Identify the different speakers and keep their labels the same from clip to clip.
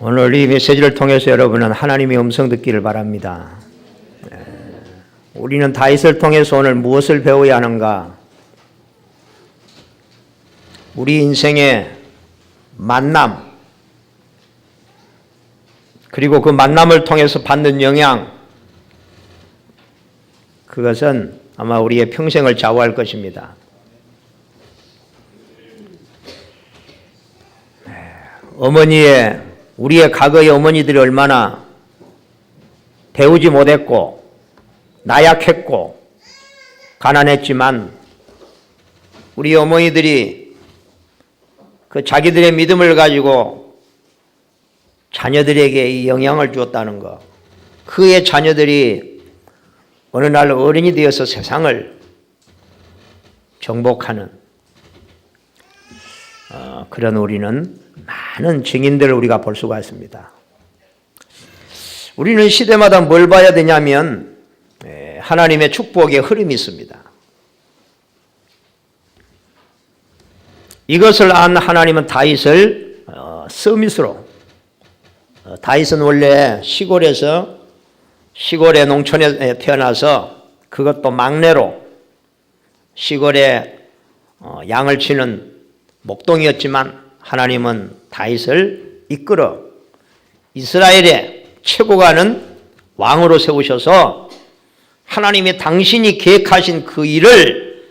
Speaker 1: 오늘 이 메시지를 통해서 여러분은 하나님의 음성 듣기를 바랍니다. 우리는 다윗을 통해서 오늘 무엇을 배워야 하는가? 우리 인생의 만남, 그리고 그 만남을 통해서 받는 영향, 그것은 아마 우리의 평생을 좌우할 것입니다. 우리의 과거의 어머니들이 얼마나 배우지 못했고 나약했고 가난했지만 우리 어머니들이 그 자기들의 믿음을 가지고 자녀들에게 이 영향을 주었다는 것, 그의 자녀들이 어느 날 어른이 되어서 세상을 정복하는 그런 우리는 많은 증인들을 우리가 볼 수가 있습니다. 우리는 시대마다 뭘 봐야 되냐면 하나님의 축복의 흐름이 있습니다. 이것을 안 하나님은 다윗을 서밋으로, 다윗은 원래 시골의 농촌에 태어나서 그것도 막내로 시골에 양을 치는 목동이었지만 하나님은 다윗을 이끌어 이스라엘의 최고가는 왕으로 세우셔서 하나님이 당신이 계획하신 그 일을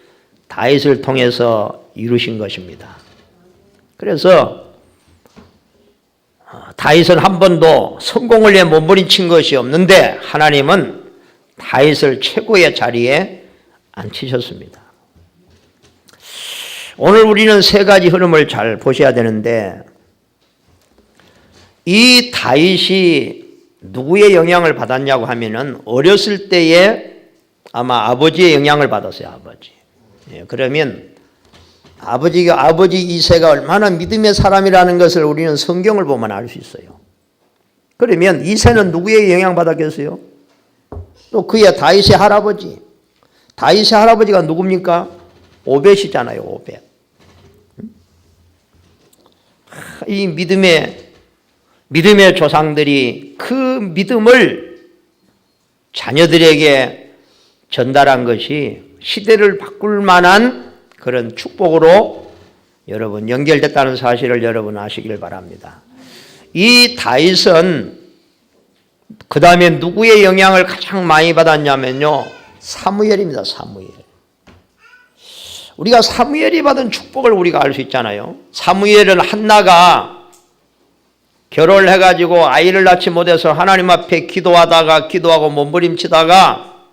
Speaker 1: 다윗을 통해서 이루신 것입니다. 그래서 다윗은 한 번도 성공을 위해 몸부림친 것이 없는데 하나님은 다윗을 최고의 자리에 앉히셨습니다. 오늘 우리는 세 가지 흐름을 잘 보셔야 되는데, 이 다윗이 누구의 영향을 받았냐고 하면은 어렸을 때에 아마 아버지의 영향을 받았어요. 아버지. 그러면 아버지 이새가 얼마나 믿음의 사람이라는 것을 우리는 성경을 보면 알 수 있어요. 그러면 이새는 누구의 영향 받았겠어요? 또 그의 다윗의 할아버지. 다윗의 할아버지가 누굽니까? 오벳이잖아요. 오벳. 이 믿음의 조상들이 그 믿음을 자녀들에게 전달한 것이 시대를 바꿀 만한 그런 축복으로 여러분 연결됐다는 사실을 여러분 아시길 바랍니다. 이 다윗은 그 다음에 누구의 영향을 가장 많이 받았냐면요, 사무엘입니다. 사무엘. 우리가 사무엘이 받은 축복을 우리가 알 수 있잖아요. 사무엘은 한나가 결혼을 해가지고 아이를 낳지 못해서 하나님 앞에 기도하고 몸부림치다가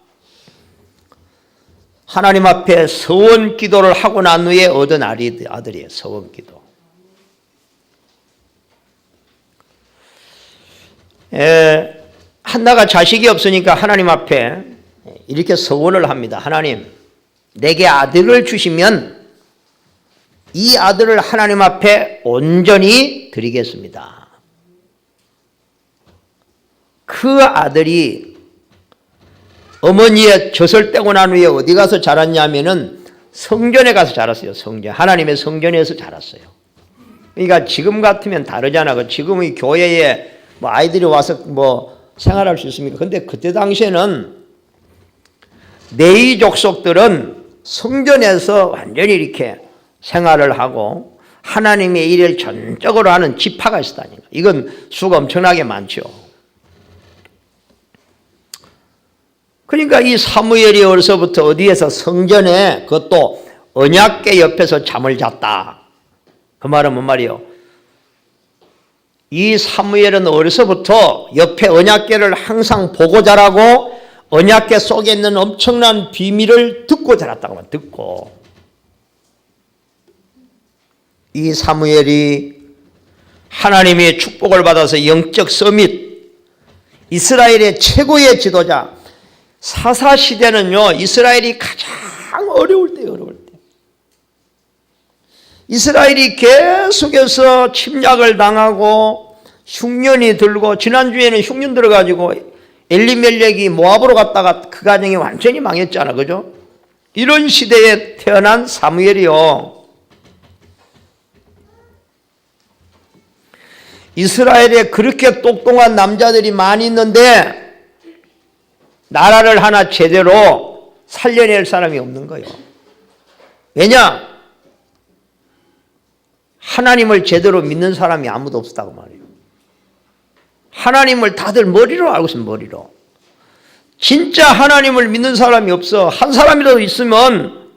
Speaker 1: 하나님 앞에 서원 기도를 하고 난 후에 얻은 아들이에요. 서원 기도. 한나가 자식이 없으니까 하나님 앞에 이렇게 서원을 합니다. 하나님, 내게 아들을 주시면 이 아들을 하나님 앞에 온전히 드리겠습니다. 그 아들이 어머니의 젖을 떼고 난 후에 어디 가서 자랐냐면은 성전에 가서 자랐어요. 성전. 하나님의 성전에서 자랐어요. 그러니까 지금 같으면 다르잖아. 지금의 교회에 아이들이 와서 생활할 수 있습니까? 근데 그때 당시에는 레위 족속들은 성전에서 완전히 이렇게 생활을 하고 하나님의 일을 전적으로 하는 지파가 있었다니까. 이건 수가 엄청나게 많죠. 그러니까 이 사무엘이 어려서부터 어디에서 성전에, 그것도 언약궤 옆에서 잠을 잤다. 그 말은 뭔 말이요? 이 사무엘은 어려서부터 옆에 언약궤를 항상 보고 자라고 언약궤 속에 있는 엄청난 비밀을 듣고 자랐다고 하면 듣고. 이 사무엘이 하나님의 축복을 받아서 영적 서밋, 이스라엘의 최고의 지도자, 사사시대는요, 이스라엘이 가장 어려울 때. 이스라엘이 계속해서 침략을 당하고 흉년이 들고, 지난주에는 흉년 들어가지고 엘리멜렉이 모압으로 갔다가 그 가정이 완전히 망했잖아. 그죠? 이런 시대에 태어난 사무엘이요, 이스라엘에 그렇게 똑똑한 남자들이 많이 있는데 나라를 하나 제대로 살려낼 사람이 없는 거예요. 왜냐? 하나님을 제대로 믿는 사람이 아무도 없었다고 말이에요. 하나님을 다들 머리로 알고 있으면 머리로. 진짜 하나님을 믿는 사람이 없어. 한 사람이라도 있으면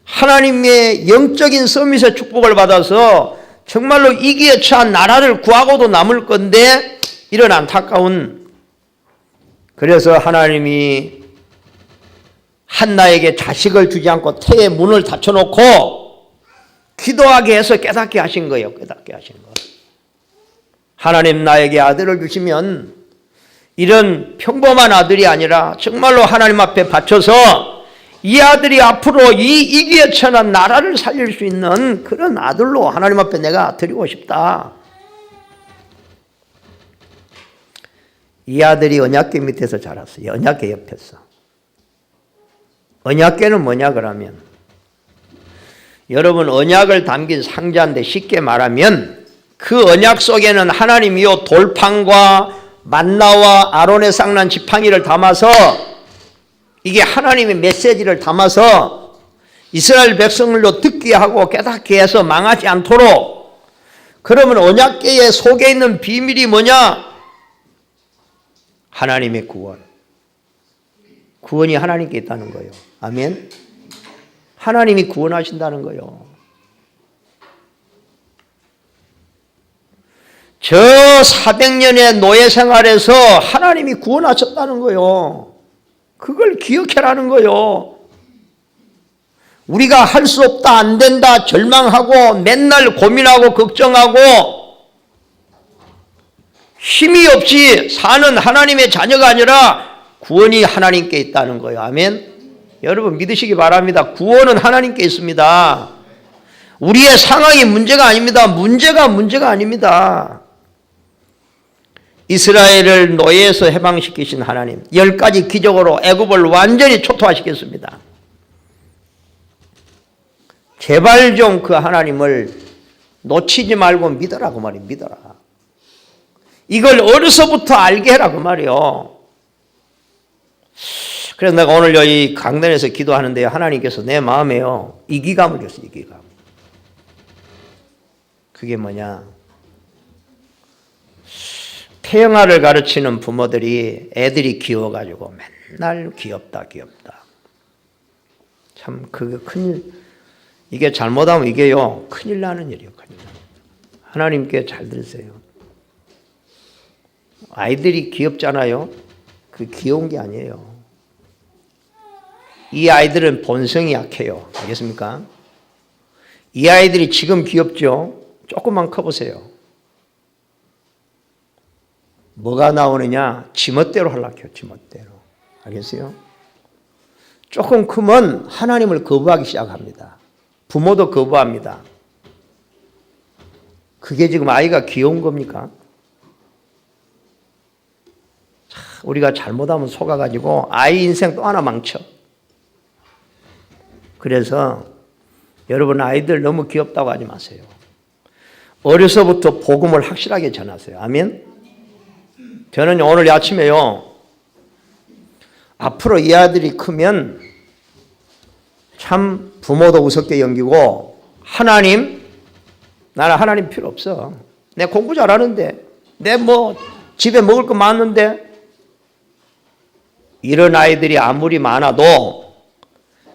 Speaker 1: 하나님의 영적인 서밋의 축복을 받아서 정말로 이기에 처한 나라를 구하고도 남을 건데 이런 안타까운, 그래서 하나님이 한나에게 자식을 주지 않고 태의 문을 닫혀놓고 기도하게 해서 깨닫게 하신 거예요. 깨닫게 하신 거예요. 하나님 나에게 아들을 주시면 이런 평범한 아들이 아니라 정말로 하나님 앞에 바쳐서 이 아들이 앞으로 이 이기에 처한 나라를 살릴 수 있는 그런 아들로 하나님 앞에 내가 드리고 싶다. 이 아들이 언약궤 밑에서 자랐어요. 언약궤 옆에서. 언약궤는 뭐냐 그러면, 여러분 언약을 담긴 상자인데 쉽게 말하면 그 언약 속에는 하나님이요 돌판과 만나와 아론의 쌍난 지팡이를 담아서 이게 하나님의 메시지를 담아서 이스라엘 백성들로 듣게 하고 깨닫게 해서 망하지 않도록. 그러면 언약궤의 속에 있는 비밀이 뭐냐? 하나님의 구원. 구원이 하나님께 있다는 거예요. 아멘. 하나님이 구원하신다는 거예요. 저 400년의 노예 생활에서 하나님이 구원하셨다는 거예요. 그걸 기억해라는 거예요. 우리가 할 수 없다, 안 된다, 절망하고 맨날 고민하고 걱정하고 힘이 없이 사는 하나님의 자녀가 아니라 구원이 하나님께 있다는 거예요. 아멘. 여러분 믿으시기 바랍니다. 구원은 하나님께 있습니다. 우리의 상황이 문제가 아닙니다. 문제가 아닙니다. 이스라엘을 노예에서 해방시키신 하나님, 10가지 기적으로 애굽을 완전히 초토화시켰습니다. 제발 좀 그 하나님을 놓치지 말고 믿으라고 말이에요. 믿어라. 이걸 어려서부터 알게 해라고 말이에요. 그래서 내가 오늘 여기 강단에서 기도하는데 하나님께서 내 마음에요 이기감을 줬어요. 이기감. 그게 뭐냐? 태영아를 가르치는 부모들이 애들이 귀여워가지고 맨날 귀엽다. 참 그게 큰일, 이게 잘못하면 이게요 큰일 나는 일이에요. 큰일 나는. 하나님께 잘 들으세요. 아이들이 귀엽잖아요. 그 귀여운 게 아니에요. 이 아이들은 본성이 약해요. 알겠습니까? 이 아이들이 지금 귀엽죠? 조금만 커보세요. 뭐가 나오느냐? 지멋대로 하려고 해요. 지멋대로. 알겠어요? 조금 크면 하나님을 거부하기 시작합니다. 부모도 거부합니다. 그게 지금 아이가 귀여운 겁니까? 우리가 잘못하면 속아가지고 아이 인생 또 하나 망쳐. 그래서 여러분 아이들 너무 귀엽다고 하지 마세요. 어려서부터 복음을 확실하게 전하세요. 아멘. 저는 오늘 아침에요 앞으로 이 아들이 크면 참 부모도 우습게 여기고 하나님, 나는 하나님 필요 없어. 내 공부 잘하는데, 내 뭐 집에 먹을 거 많은데. 이런 아이들이 아무리 많아도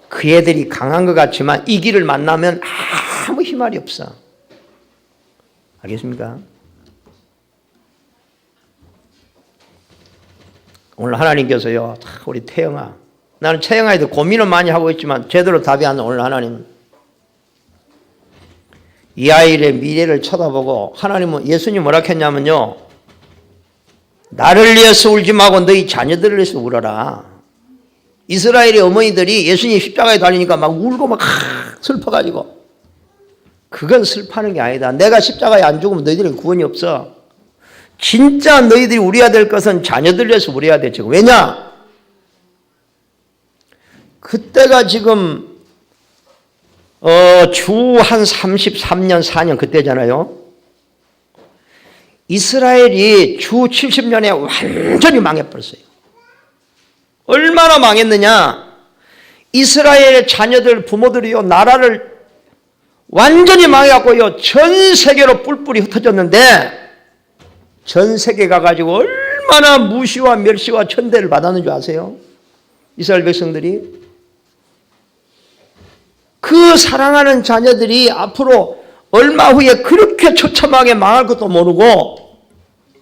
Speaker 1: 그 애들이 강한 것 같지만 이 길을 만나면 아무 희망이 없어. 알겠습니까? 오늘 하나님께서요 우리 태영아, 나는 태영아에도 고민을 많이 하고 있지만 제대로 답이 안 나오는 오늘 하나님, 이 아이의 미래를 쳐다보고 하나님은, 예수님 뭐라 했냐면요 나를 위해서 울지 말고 너희 자녀들을 위해서 울어라. 이스라엘의 어머니들이 예수님 십자가에 달리니까 막 울고 막 슬퍼가지고, 그건 슬퍼하는 게 아니다. 내가 십자가에 안 죽으면 너희들은 구원이 없어. 진짜 너희들이 울어야 될 것은 자녀들을 위해서 울어야 돼. 지금 왜냐? 그때가 지금 주 한 33년 4년 그때잖아요. 이스라엘이 주 70년에 완전히 망해버렸어요. 얼마나 망했느냐? 이스라엘의 자녀들, 부모들이요, 나라를 완전히 망해갖고요, 전 세계로 뿔뿔이 흩어졌는데, 전 세계 가가지고 얼마나 무시와 멸시와 천대를 받았는 줄 아세요? 이스라엘 백성들이. 그 사랑하는 자녀들이 앞으로 얼마 후에 그렇게 처참하게 망할 것도 모르고,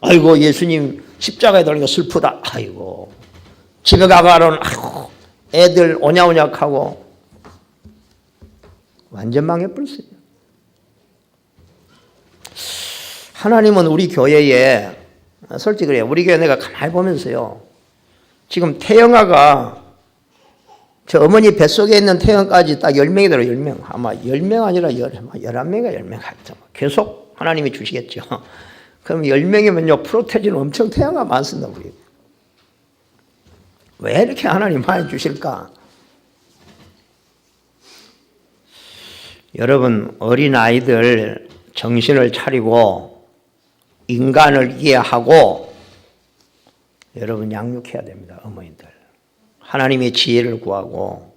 Speaker 1: 아이고, 예수님 십자가에 달린 거 슬프다. 아이고, 집에 가가는 아이고, 애들 오냐오냐하고 완전 망해버렸어요. 하나님은 우리 교회에, 솔직히 그래요, 우리 교회 내가 가만히 보면서요, 지금 태영아가 저 어머니 뱃속에 있는 태영까지 딱 10명이 들어. 10명. 아마 10명 아니라 11명인가 10명 하죠. 계속 하나님이 주시겠죠. 그럼 10명이면요, 프로테진 엄청 태영아 많습니다, 우리. 왜 이렇게 하나님 많이 주실까? 여러분, 어린아이들 정신을 차리고 인간을 이해하고 여러분 양육해야 됩니다, 어머니들. 하나님의 지혜를 구하고.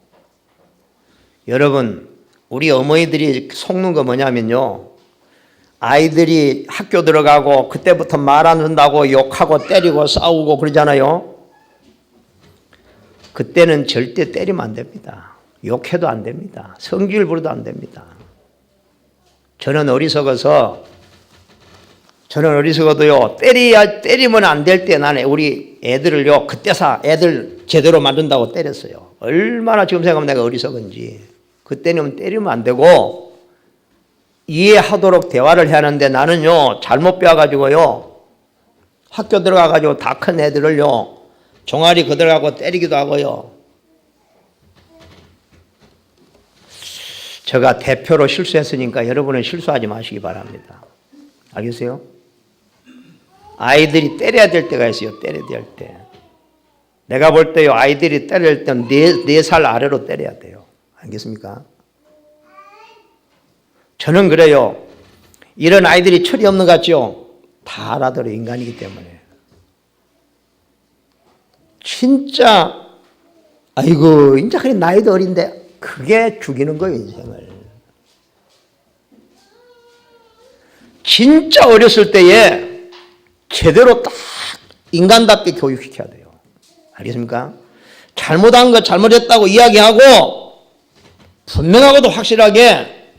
Speaker 1: 여러분, 우리 어머니들이 속는 거 뭐냐면요, 아이들이 학교 들어가고 그때부터 말 안 듣는다고 욕하고 때리고 싸우고 그러잖아요. 그때는 절대 때리면 안 됩니다. 욕해도 안 됩니다. 성질 부려도 안 됩니다. 저는 어리석어도요, 때리면 안 될 때 나는 우리 애들을요, 그때서 애들 제대로 만든다고 때렸어요. 얼마나 지금 생각하면 내가 어리석은지. 그때는 때리면 안 되고 이해하도록 대화를 해야 하는데, 나는요, 잘못 배워가지고요, 학교 들어가가지고 다 큰 애들을요, 종아리 그들하고 때리기도 하고요. 제가 대표로 실수했으니까 여러분은 실수하지 마시기 바랍니다. 알겠어요? 아이들이 때려야 될 때가 있어요. 때려야 될 때. 내가 볼 때요, 아이들이 때릴 때는 4살 아래로 때려야 돼요. 알겠습니까? 저는 그래요. 이런 아이들이 철이 없는 것 같죠? 다 알아들어, 인간이기 때문에. 진짜, 아이고, 이제 그래 나이도 어린데, 그게 죽이는 거예요, 인생을. 진짜 어렸을 때에 제대로 딱 인간답게 교육시켜야 돼요. 알겠습니까? 잘못한 거 잘못했다고 이야기하고 분명하고도 확실하게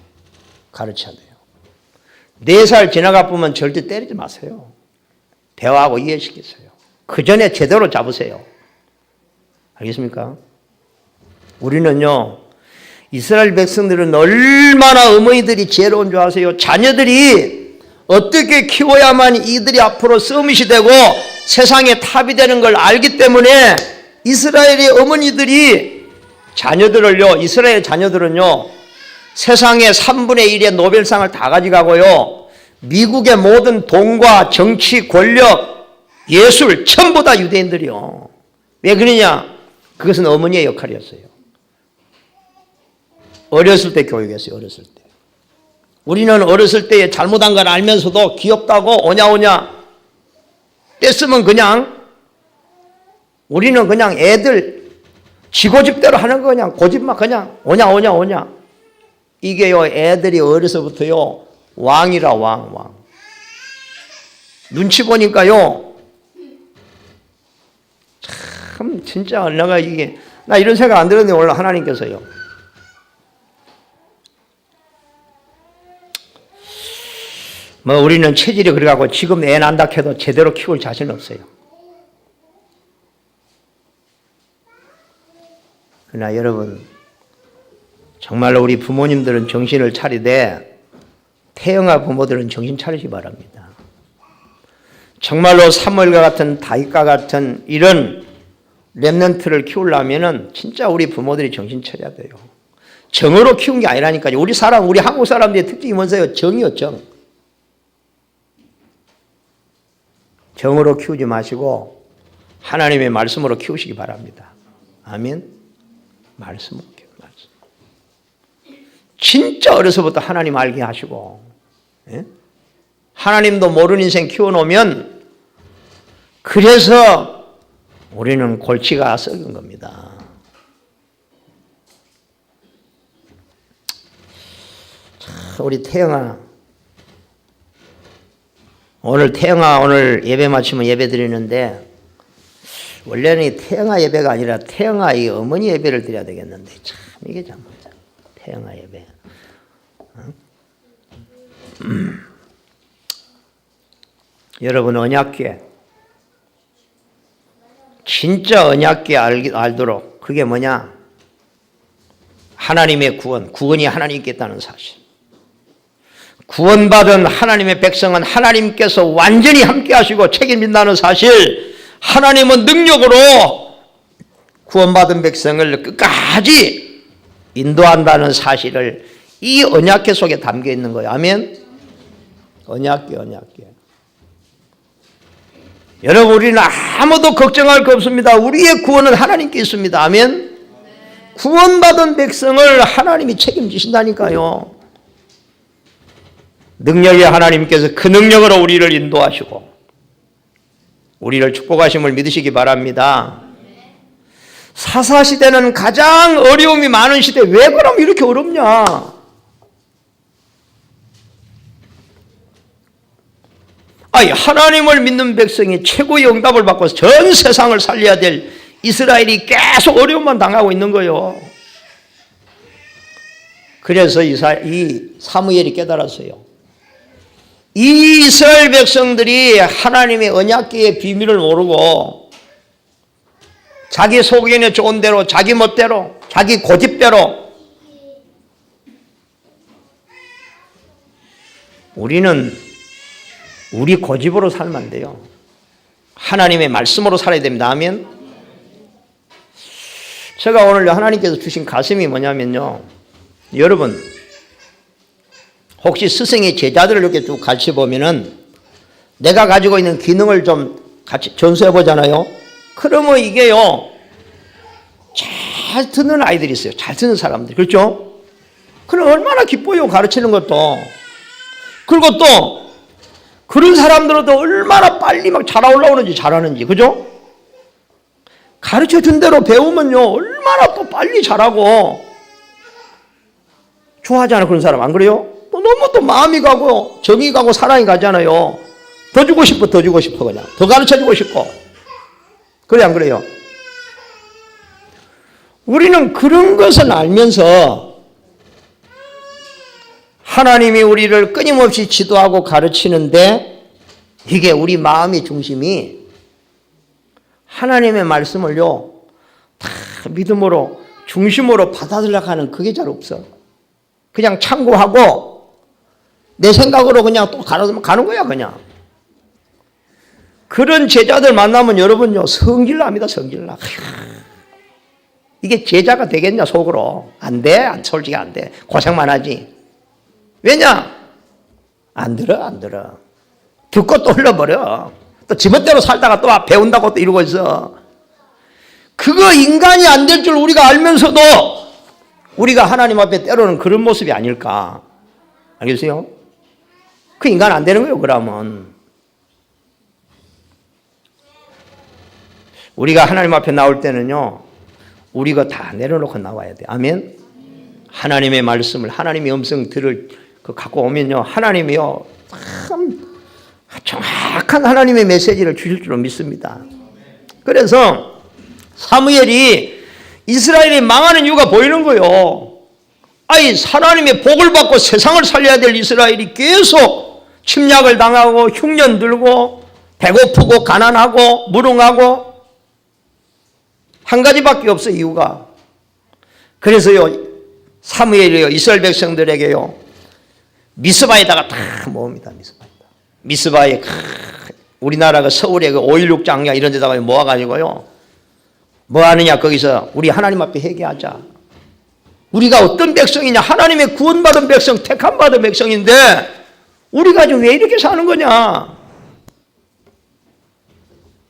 Speaker 1: 가르쳐야 돼요. 4살 지나가 보면 절대 때리지 마세요. 대화하고 이해시키세요. 그 전에 제대로 잡으세요. 알겠습니까? 우리는요, 이스라엘 백성들은 얼마나 어머니들이 지혜로운 줄 아세요? 자녀들이 어떻게 키워야만 이들이 앞으로 서밋이 되고 세상의 탑이 되는 걸 알기 때문에 이스라엘의 어머니들이 자녀들을요, 이스라엘 자녀들은요, 세상의 3분의 1의 노벨상을 다 가져가고요, 미국의 모든 돈과 정치, 권력, 예술 전부 다 유대인들이요. 왜 그러냐? 그것은 어머니의 역할이었어요. 어렸을 때 교육했어요. 어렸을 때. 우리는 어렸을 때에 잘못한 걸 알면서도 귀엽다고 오냐오냐 뗐으면 그냥, 우리는 그냥 애들 지고집대로 하는 거, 그냥 고집만 그냥 오냐. 이게요, 애들이 어려서부터요, 왕이라, 왕. 눈치 보니까요, 참, 진짜 내가 나 이런 생각 안 들었는데 오늘 하나님께서요. 우리는 체질이 그래가고 지금 애 낳는다 해도 제대로 키울 자신 없어요. 그러나 여러분, 정말로 우리 부모님들은 정신을 차리되 태영아 부모들은 정신 차리시 바랍니다. 정말로 사무엘과 같은 다윗과 같은 이런 렘넌트를 키우려면은 진짜 우리 부모들이 정신 차려야 돼요. 정으로 키운 게 아니라니까요. 우리 한국 사람들의 특징이 뭔데요? 정이요, 정. 정으로 키우지 마시고 하나님의 말씀으로 키우시기 바랍니다. 아멘. 말씀으로 키우세요. 진짜 어려서부터 하나님 알게 하시고, 예? 하나님도 모르는 인생 키워놓으면 그래서 우리는 골치가 썩은 겁니다. 우리 태영아, 오늘 예배 마치면 예배 드리는데 원래는 이 태영아 예배가 아니라 태영아 이 어머니 예배를 드려야 되겠는데 참 이게 잘못이야. 태영아 예배. 여러분 언약궤 진짜 언약궤 알도록 그게 뭐냐? 하나님의 구원이 하나님께 있다는 사실. 구원받은 하나님의 백성은 하나님께서 완전히 함께 하시고 책임진다는 사실. 하나님은 능력으로 구원받은 백성을 끝까지 인도한다는 사실을 이 언약궤 속에 담겨 있는 거예요. 아멘. 언약궤. 여러분 우리는 아무도 걱정할 거 없습니다. 우리의 구원은 하나님께 있습니다. 아멘. 구원받은 백성을 하나님이 책임지신다니까요. 능력의 하나님께서 그 능력으로 우리를 인도하시고 우리를 축복하심을 믿으시기 바랍니다. 사사시대는 가장 어려움이 많은 시대. 왜 그럼 이렇게 어렵냐? 하나님을 믿는 백성이 최고의 응답을 받고 전 세상을 살려야 될 이스라엘이 계속 어려움만 당하고 있는 거예요. 그래서 이 사무엘이 깨달았어요. 이 이스라엘 백성들이 하나님의 언약궤의 비밀을 모르고 자기 속에는 좋은 대로 자기 멋대로 자기 고집대로 우리는 우리 고집으로 살면 안 돼요. 하나님의 말씀으로 살아야 됩니다. 아멘. 제가 오늘 하나님께서 주신 가슴이 뭐냐면요. 여러분 혹시 스승의 제자들을 이렇게 쭉 같이 보면은 내가 가지고 있는 기능을 좀 같이 전수해 보잖아요. 그러면 이게요. 잘 듣는 아이들이 있어요. 잘 듣는 사람들. 그렇죠? 그럼 얼마나 기뻐요. 가르치는 것도. 그리고 또 그런 사람들도 얼마나 빨리 막 잘 올라오는지 잘하는지. 그죠? 가르쳐 준 대로 배우면요. 얼마나 또 빨리 잘하고 좋아하잖아. 그런 사람. 안 그래요? 또 너무 또 마음이 가고 정이 가고 사랑이 가잖아요. 더 주고 싶어 그냥. 더 가르쳐 주고 싶고. 그래 안 그래요? 우리는 그런 것을 알면서 하나님이 우리를 끊임없이 지도하고 가르치는데 이게 우리 마음의 중심이 하나님의 말씀을요 다 믿음으로 중심으로 받아들여고 하는 그게 잘 없어. 그냥 참고하고 내 생각으로 그냥 또 가는 거야 그냥. 그런 제자들 만나면 여러분요 성질납니다. 성질나. 이게 제자가 되겠냐 속으로. 안 돼. 솔직히 안 돼. 고생만 하지. 왜냐? 안 들어. 듣고 또 흘러버려. 또 지멋대로 살다가 또 배운다고 또 이러고 있어. 그거 인간이 안 될 줄 우리가 알면서도 우리가 하나님 앞에 때로는 그런 모습이 아닐까. 알겠어요? 그 인간 안 되는 거예요 그러면. 우리가 하나님 앞에 나올 때는요 우리가 다 내려놓고 나와야 돼. 아멘. 하나님의 말씀을 하나님의 음성 들을 갖고 오면요 하나님이요 참 정확한 하나님의 메시지를 주실 줄로 믿습니다. 그래서 사무엘이 이스라엘이 망하는 이유가 보이는 거예요. 하나님의 복을 받고 세상을 살려야 될 이스라엘이 계속 침략을 당하고 흉년 들고 배고프고 가난하고 무능하고 한 가지밖에 없어 이유가. 그래서요 사무엘이요 이스라엘 백성들에게요 미스바에다가 다 모읍니다. 미스바에 우리나라 그 서울의 그 5.16 장야 이런 데다가 모아가지고요 뭐 하느냐 거기서 우리 하나님 앞에 회개하자. 우리가 어떤 백성이냐 하나님의 구원받은 백성 택함받은 백성인데 우리가 지금 왜 이렇게 사는 거냐.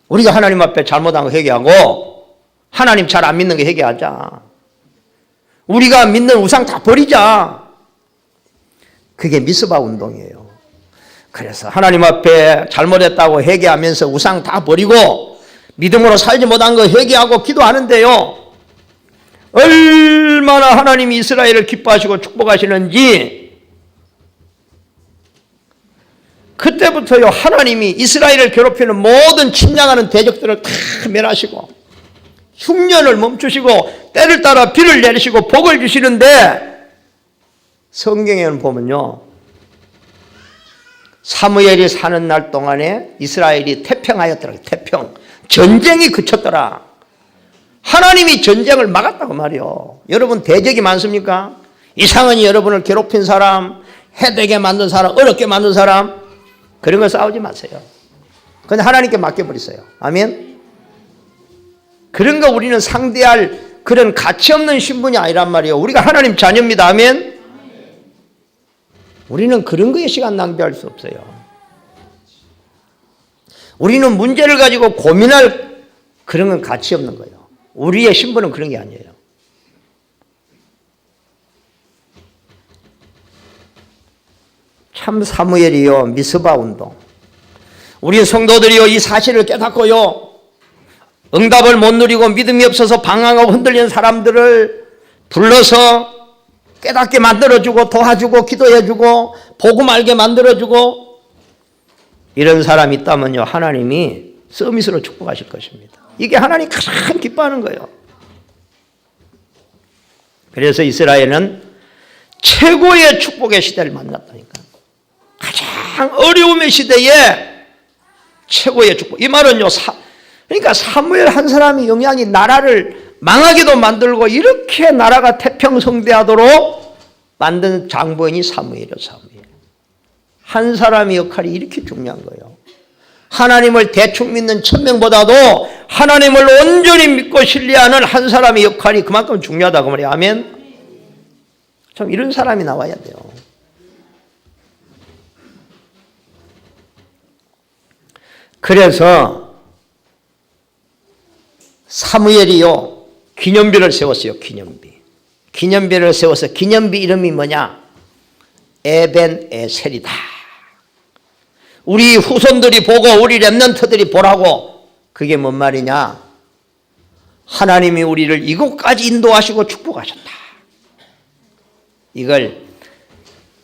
Speaker 1: 우리가 하나님 앞에 잘못한 거 회개하고 하나님 잘 안 믿는 거 회개하자. 우리가 믿는 우상 다 버리자. 그게 미스바 운동이에요. 그래서 하나님 앞에 잘못했다고 회개하면서 우상 다 버리고 믿음으로 살지 못한 거 회개하고 기도하는데요, 얼마나 하나님이 이스라엘을 기뻐하시고 축복하시는지 그때부터요 하나님이 이스라엘을 괴롭히는 모든 침략하는 대적들을 다 멸하시고 흉년을 멈추시고 때를 따라 비를 내리시고 복을 주시는데, 성경에는 보면요 사무엘이 사는 날 동안에 이스라엘이 태평하였더라. 태평, 전쟁이 그쳤더라. 하나님이 전쟁을 막았다고 말이요. 여러분 대적이 많습니까? 이상은이 여러분을 괴롭힌 사람, 해되게 만든 사람, 어렵게 만든 사람, 그런 거 싸우지 마세요. 그냥 하나님께 맡겨버리세요. 아멘. 그런 거 우리는 상대할 그런 가치 없는 신분이 아니란 말이에요. 우리가 하나님 자녀입니다. 아멘. 우리는 그런 거에 시간 낭비할 수 없어요. 우리는 문제를 가지고 고민할 그런 건 가치 없는 거예요. 우리의 신분은 그런 게 아니에요. 참 사무엘이요 미스바 운동, 우리 성도들이요 이 사실을 깨닫고요 응답을 못 누리고 믿음이 없어서 방황하고 흔들리는 사람들을 불러서 깨닫게 만들어주고 도와주고 기도해주고 복음 알게 만들어주고, 이런 사람이 있다면요 하나님이 서밋으로 축복하실 것입니다. 이게 하나님이 가장 기뻐하는 거예요. 그래서 이스라엘은 최고의 축복의 시대를 만났다니까. 가장 어려움의 시대에 최고의 축복. 이 말은요 그러니까 사무엘 한 사람이 영향이 나라를 망하게도 만들고 이렇게 나라가 태평성대하도록 만든 장본인이 사무엘이요. 사무엘 한 사람의 역할이 이렇게 중요한 거예요. 하나님을 대충 믿는 1000명보다도 하나님을 온전히 믿고 신뢰하는 한 사람의 역할이 그만큼 중요하다고 말이에요. 아멘. 참 이런 사람이 나와야 돼요. 그래서 사무엘이요 기념비를 세웠어요. 기념비를 세워서 기념비 이름이 뭐냐? 에벤에셀이다. 우리 후손들이 보고 우리 렘넌트들이 보라고. 그게 뭔 말이냐? 하나님이 우리를 이곳까지 인도하시고 축복하셨다. 이걸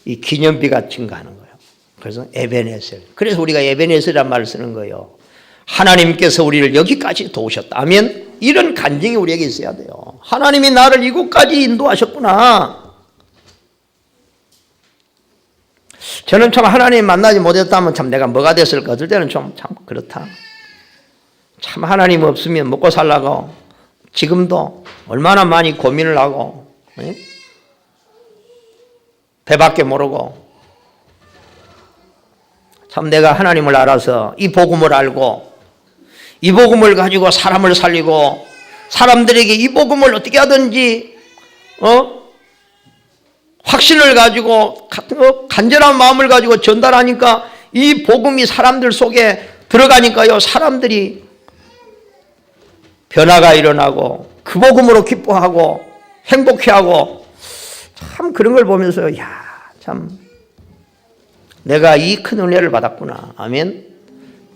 Speaker 1: 이 기념비가 증가하는 거예요. 그래서 에벤에셀. 그래서 우리가 에벤에셀이라는 말을 쓰는 거예요. 하나님께서 우리를 여기까지 도우셨다. 아멘. 이런 간증이 우리에게 있어야 돼요. 하나님이 나를 이곳까지 인도하셨구나. 저는 참 하나님 만나지 못했다면 참 내가 뭐가 됐을까? 어떨 때는 참 그렇다. 참 하나님 없으면 먹고 살라고 지금도 얼마나 많이 고민을 하고 배밖에 모르고, 참 내가 하나님을 알아서 이 복음을 알고 이 복음을 가지고 사람을 살리고 사람들에게 이 복음을 어떻게 하든지 확신을 가지고 간절한 마음을 가지고 전달하니까 이 복음이 사람들 속에 들어가니까요 사람들이 변화가 일어나고 그 복음으로 기뻐하고 행복해하고, 참 그런 걸 보면서 참 내가 이 큰 은혜를 받았구나. 아멘.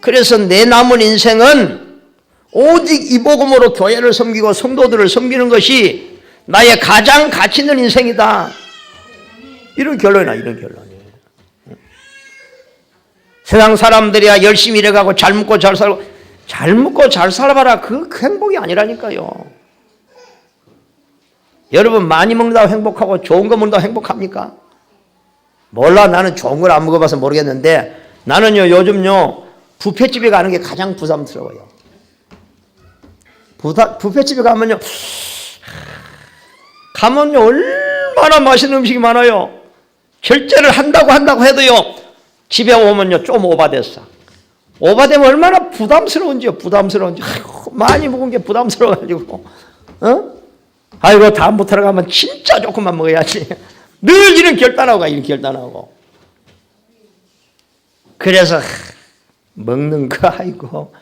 Speaker 1: 그래서 내 남은 인생은 오직 이 복음으로 교회를 섬기고 성도들을 섬기는 것이 나의 가장 가치 있는 인생이다. 이런 결론이야. 이런 결론이에요. 세상 사람들이야 열심히 일해가고 잘 먹고 잘 살고, 잘 먹고 잘 살아봐라. 그 행복이 아니라니까요. 여러분 많이 먹는다고 행복하고 좋은 거 먹는다고 행복합니까? 몰라. 나는 좋은 걸 안 먹어봐서 모르겠는데 나는요 요즘요 뷔페집에 가는 게 가장 부담스러워요. 뷔페집에 가면요 얼마나 맛있는 음식이 많아요. 결제를 한다고 해도요 집에 오면요 좀 오바됐어. 오바되면 얼마나 부담스러운지요. 아이고, 많이 먹은 게 부담스러워가지고 아이고 다음부터 가면 진짜 조금만 먹어야지. 늘 이런 결단하고 가. 이런 결단하고. 그래서 먹는 거 아이고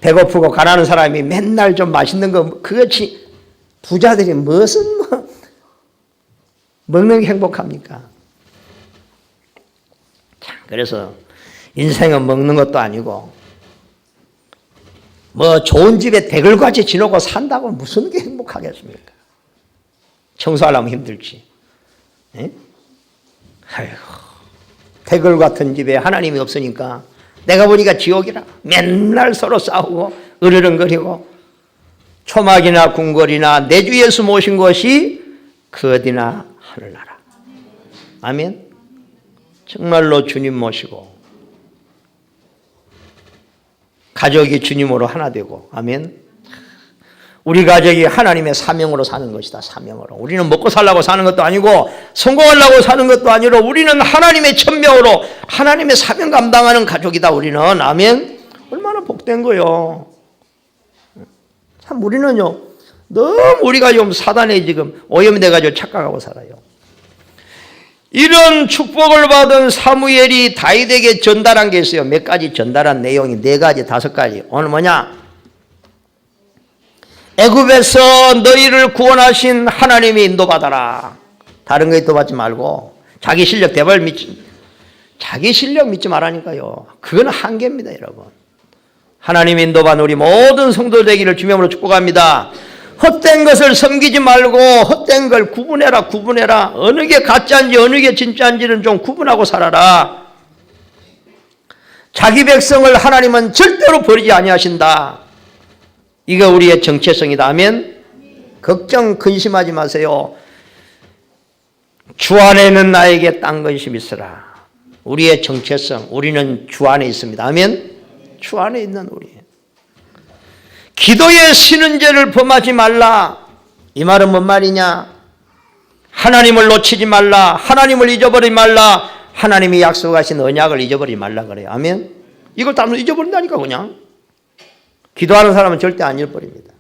Speaker 1: 배고프고 가난한 사람이 맨날 좀 맛있는 거 그것이 부자들이 무슨 먹는 게 행복합니까? 자, 그래서 인생은 먹는 것도 아니고 뭐 좋은 집에 대걸같이 지내고 산다고 무슨 게 행복하겠습니까? 청소하려면 힘들지. 에? 아이고, 대걸 같은 집에 하나님이 없으니까 내가 보니까 지옥이라. 맨날 서로 싸우고 으르렁거리고 초막이나 궁궐이나 내 주 예수 모신 것이 그 어디나 하늘나라. 아멘. 정말로 주님 모시고 가족이 주님으로 하나 되고, 아멘. 우리 가족이 하나님의 사명으로 사는 것이다. 사명으로. 우리는 먹고 살려고 사는 것도 아니고 성공하려고 사는 것도 아니라 우리는 하나님의 천명으로 하나님의 사명 감당하는 가족이다. 우리는. 아멘. 얼마나 복된 거요. 참 우리는요 너무 우리가 좀 사단에 지금 오염돼가지고 착각하고 살아요. 이런 축복을 받은 사무엘이 다윗에게 전달한 게 있어요. 몇 가지 전달한 내용이 4가지 5가지. 오늘 뭐냐? 애굽에서 너희를 구원하신 하나님의 인도받아라. 다른 거 인도받지 말고 자기 실력 대발 자기 실력 믿지 말라니까요. 그건 한계입니다, 여러분. 하나님 인도받은 우리 모든 성도 되기를 주님으로 축복합니다. 헛된 것을 섬기지 말고 헛된 걸 구분해라. 어느 게 가짜인지 어느 게 진짜인지는 좀 구분하고 살아라. 자기 백성을 하나님은 절대로 버리지 아니하신다. 이거 우리의 정체성이다. 아멘. 걱정 근심하지 마세요. 주 안에는 나에게 딴 근심 있으라. 우리의 정체성, 우리는 주 안에 있습니다. 아멘. 주 안에 있는 우리. 기도에 쉬는 죄를 범하지 말라. 이 말은 뭔 말이냐? 하나님을 놓치지 말라. 하나님을 잊어버리지 말라. 하나님이 약속하신 언약을 잊어버리지 말라 그래요. 아멘. 이걸 다 잊어버린다니까 그냥. 기도하는 사람은 절대 안 잃어버립니다.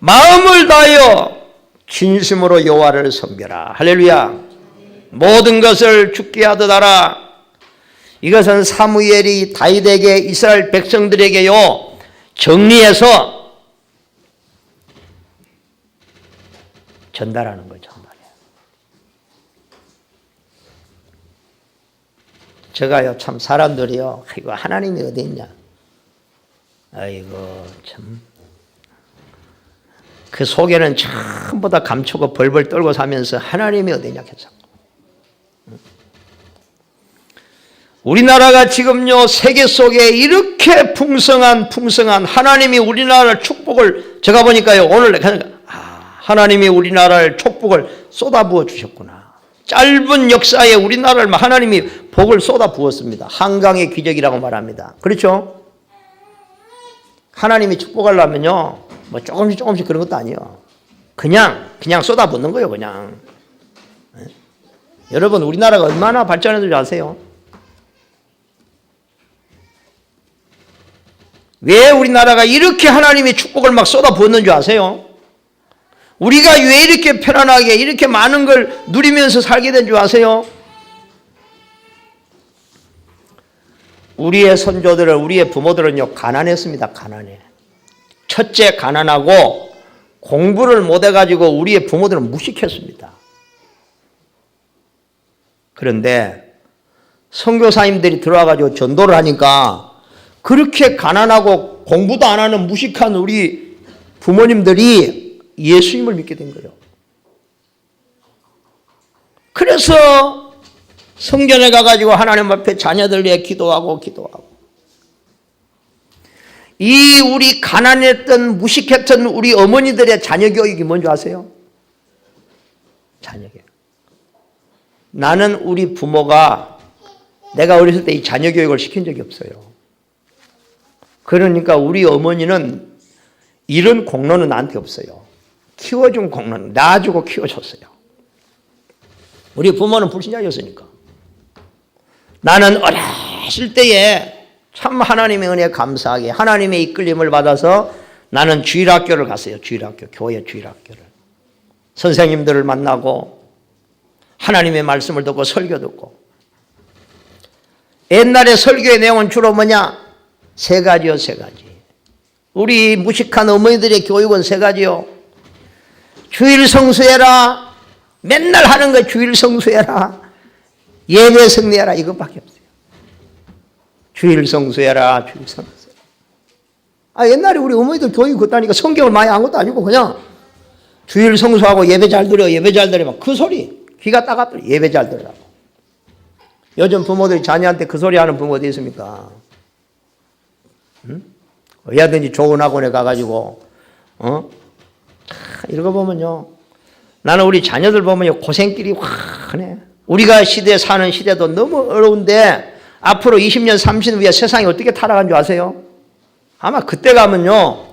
Speaker 1: 마음을 다하여 진심으로 여호와를 섬겨라. 할렐루야. 모든 것을 주께 하듯 하라. 이것은 사무엘이 다윗에게 이스라엘 백성들에게요 정리해서 전달하는 거죠. 제가요 참 사람들이요 이거 하나님이 어디 있냐? 아이고 참 그 속에는 전부 다 감추고 벌벌 떨고 사면서 하나님이 어디냐 계속. 우리나라가 지금요 세계 속에 이렇게 풍성한 하나님이 우리나라를 축복을 제가 보니까요 오늘 하나님이 우리나라를 축복을 쏟아부어 주셨구나. 짧은 역사에 우리나라를 하나님이 복을 쏟아부었습니다. 한강의 기적이라고 말합니다. 그렇죠? 하나님이 축복하려면요 뭐 조금씩 그런 것도 아니에요. 그냥 쏟아붓는 거예요. 그냥. 네? 여러분 우리나라가 얼마나 발전했는지 아세요? 왜 우리나라가 이렇게 하나님의 축복을 막 쏟아부었는 줄 아세요? 우리가 왜 이렇게 편안하게 이렇게 많은 걸 누리면서 살게 된 줄 아세요? 우리의 선조들은 우리의 부모들은요 가난했습니다. 가난해. 첫째 가난하고 공부를 못해가지고 우리의 부모들은 무식했습니다. 그런데 선교사님들이 들어와가지고 전도를 하니까 그렇게 가난하고 공부도 안 하는 무식한 우리 부모님들이 예수님을 믿게 된 거예요. 그래서 성전에 가가지고 하나님 앞에 자녀들 위해 기도하고 이 우리 가난했던 무식했던 우리 어머니들의 자녀 교육이 뭔지 아세요? 자녀 교육. 나는 우리 부모가 내가 어렸을 때 이 자녀 교육을 시킨 적이 없어요. 그러니까 우리 어머니는 이런 공로는 나한테 없어요. 키워준 공로는 낳아주고 키워줬어요. 우리 부모는 불신자였으니까. 나는 어렸을 때에 참 하나님의 은혜에 감사하게 하나님의 이끌림을 받아서 나는 주일학교를 갔어요. 교회 주일학교를. 선생님들을 만나고 하나님의 말씀을 듣고 설교 듣고. 옛날에 설교의 내용은 주로 뭐냐? 3가지요. 3가지. 우리 무식한 어머니들의 교육은 3가지요. 주일 성수해라. 맨날 하는 거 주일 성수해라. 예배 성리해라. 이것밖에 없어요. 주일 성수해라. 주일 성수. 옛날에 우리 어머니들 교육 그랬다니까 성경을 많이 안 것도 아니고 그냥 주일 성수하고 예배 잘 드려, 예배 잘 드려. 막 그 소리. 귀가 따갑더라. 예배 잘 드리라고. 요즘 부모들이 자녀한테 그 소리 하는 부모 어디 있습니까? 응? 어디든지 좋은 학원에 가가지고, 이런 거 보면요. 나는 우리 자녀들 보면요. 고생길이 확하네. 우리가 사는 시대도 너무 어려운데 앞으로 20년, 30년 후에 세상이 어떻게 타락한 줄 아세요? 아마 그때 가면요.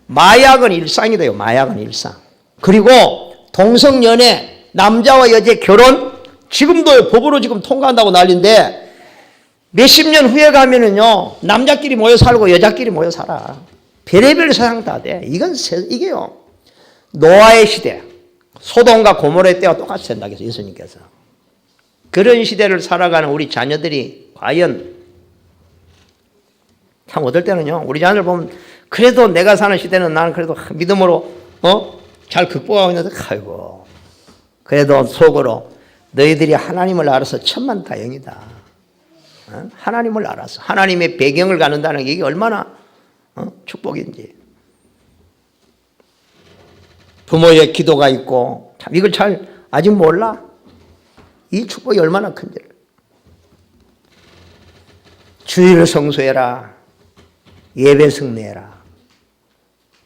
Speaker 1: 마약은 일상이 돼요. 마약은 일상. 그리고 동성연애, 남자와 여자의 결혼, 지금도 법으로 지금 통과한다고 난리인데 몇십 년 후에 가면은요. 남자끼리 모여 살고 여자끼리 모여 살아. 별의별 세상 다 돼. 이게요. 노아의 시대, 소돔과 고모라의 때와 똑같이 된다고 해서 예수님께서. 그런 시대를 살아가는 우리 자녀들이 과연 참 어떨 때는요. 우리 자녀를 보면 그래도 내가 사는 시대는 나는 그래도 믿음으로 잘 극복하고 있는데 아이고 그래도 속으로 너희들이 하나님을 알아서 천만다행이다. 하나님을 알아서 하나님의 배경을 갖는다는 게 이게 얼마나 축복인지. 부모의 기도가 있고 참 이걸 잘 아직 몰라. 이 축복이 얼마나 큰지를. 주일을 성수해라. 예배 승리해라.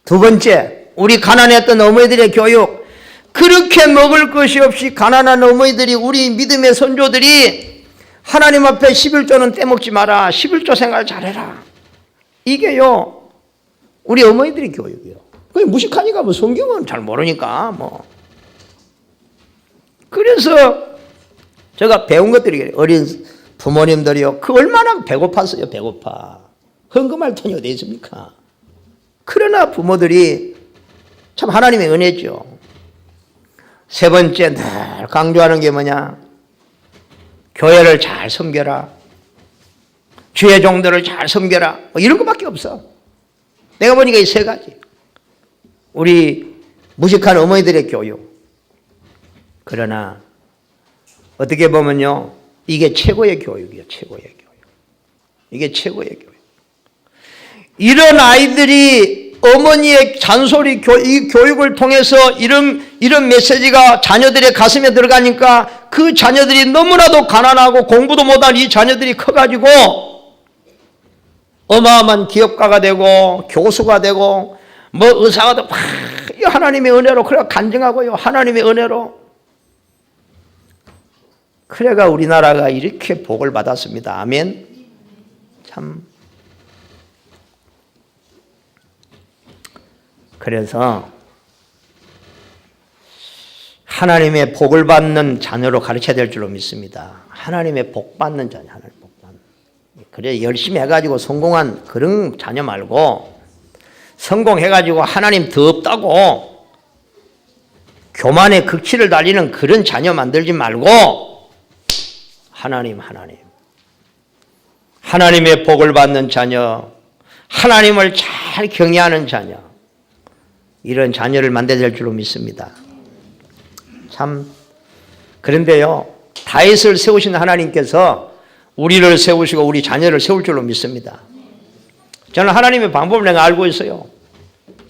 Speaker 1: 두 번째, 우리 가난했던 어머니들의 교육. 그렇게 먹을 것이 없이 가난한 어머니들이 우리 믿음의 선조들이 하나님 앞에 11조는 떼먹지 마라. 11조 생활 잘해라. 이게요. 우리 어머니들의 교육이요. 그게 무식하니까 뭐 성경은 잘 모르니까 뭐. 그래서 제가 배운 것들이 어린 부모님들이요. 그 얼마나 배고팠어요. 배고파. 헌금할 돈이 어디 있습니까? 그러나 부모들이 참 하나님의 은혜죠. 세 번째 늘 강조하는 게 뭐냐? 교회를 잘 섬겨라. 주의 종들을 잘 섬겨라. 뭐 이런 것밖에 없어. 내가 보니까 이 세 가지. 우리 무식한 어머니들의 교육. 그러나 어떻게 보면요. 이게 최고의 교육이에요. 최고의 교육. 이게 최고의 교육. 이런 아이들이 어머니의 잔소리, 이 교육을 통해서 이런 메시지가 자녀들의 가슴에 들어가니까 그 자녀들이 너무나도 가난하고 공부도 못한 이 자녀들이 커가지고 어마어마한 기업가가 되고 교수가 되고 뭐 의사가 되고 하나님의 은혜로 그래 간증하고요. 하나님의 은혜로. 그래가 우리나라가 이렇게 복을 받았습니다. 아멘. 참. 그래서 하나님의 복을 받는 자녀로 가르쳐야 될 줄로 믿습니다. 하나님의 복 받는 자녀, 하나님 복 받는. 그래 열심히 해가지고 성공한 그런 자녀 말고 성공해가지고 하나님 더 없다고 교만의 극치를 달리는 그런 자녀 만들지 말고 하나님의 복을 받는 자녀, 하나님을 잘 경외하는 자녀, 이런 자녀를 만들어야 될 줄로 믿습니다. 참 그런데요. 다윗을 세우신 하나님께서 우리를 세우시고 우리 자녀를 세울 줄로 믿습니다. 저는 하나님의 방법을 내가 알고 있어요.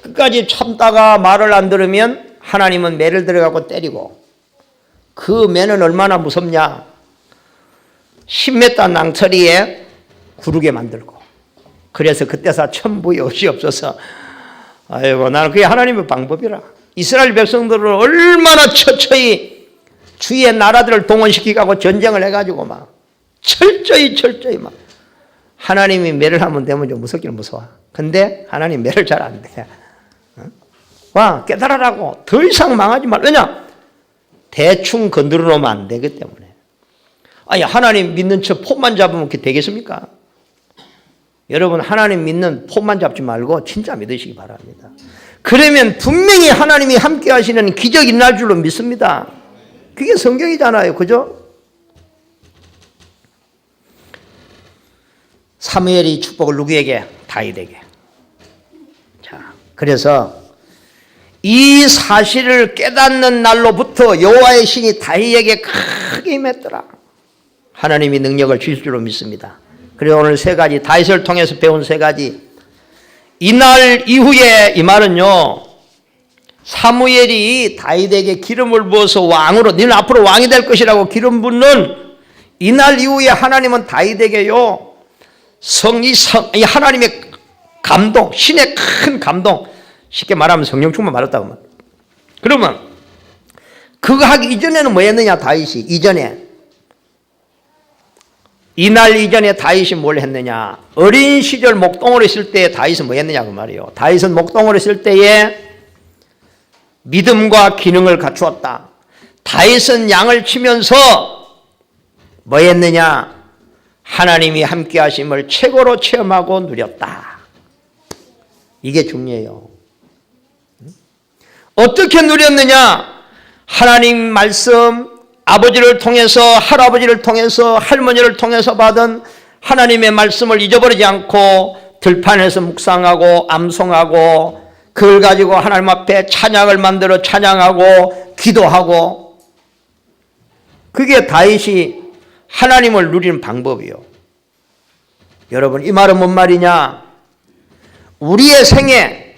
Speaker 1: 끝까지 참다가 말을 안 들으면 하나님은 매를 들어가고 때리고 그 매는 얼마나 무섭냐. 10m 낭터리에 구르게 만들고 그래서 그때서 천부의 옷이 없어서 아이고 나는 그게 하나님의 방법이라. 이스라엘 백성들을 얼마나 처처히 주위의 나라들을 동원시키고 전쟁을 해가지고 막 철저히 막 하나님이 매를 하면 되면 좀 무섭기는 무서워. 근데 하나님 매를 잘 안 돼. 와 깨달으라고 더 이상 망하지 말. 왜냐? 대충 건드려 놓으면 안 되기 때문에. 아니 하나님 믿는 척 폼만 잡으면 그렇게 되겠습니까? 여러분 하나님 믿는 폼만 잡지 말고 진짜 믿으시기 바랍니다. 그러면 분명히 하나님이 함께 하시는 기적이 일어날 줄로 믿습니다. 그게 성경이잖아요. 그죠? 사무엘이 축복을 누구에게? 다윗에게. 자, 그래서 이 사실을 깨닫는 날로부터 여호와의 신이 다윗에게 크게 임했더라. 하나님이 능력을 주실 줄로 믿습니다. 그래서 오늘 세 가지, 다윗을 통해서 배운 세 가지. 이날 이후에, 이 말은요, 사무엘이 다윗에게 기름을 부어서 왕으로, 너는 앞으로 왕이 될 것이라고 기름 붓는 이날 이후에 하나님은 다윗에게요, 이 하나님의 감동, 신의 큰 감동, 쉽게 말하면 성령 충만 받았다고 말이에요. 그러면 그거 하기 이전에는 뭐 했느냐, 다윗이 이날 이전에 다윗이 뭘 했느냐, 어린 시절 목동으로 있을 때에 다윗은 뭐 했느냐 그 말이에요. 다윗은 목동으로 있을 때에 믿음과 기능을 갖추었다. 다윗은 양을 치면서 뭐 했느냐, 하나님이 함께 하심을 최고로 체험하고 누렸다. 이게 중요해요. 어떻게 누렸느냐, 하나님 말씀, 아버지를 통해서, 할아버지를 통해서, 할머니를 통해서 받은 하나님의 말씀을 잊어버리지 않고 들판에서 묵상하고 암송하고 그걸 가지고 하나님 앞에 찬양을 만들어 찬양하고 기도하고, 그게 다윗이 하나님을 누리는 방법이요. 여러분, 이 말은 뭔 말이냐, 우리의 생에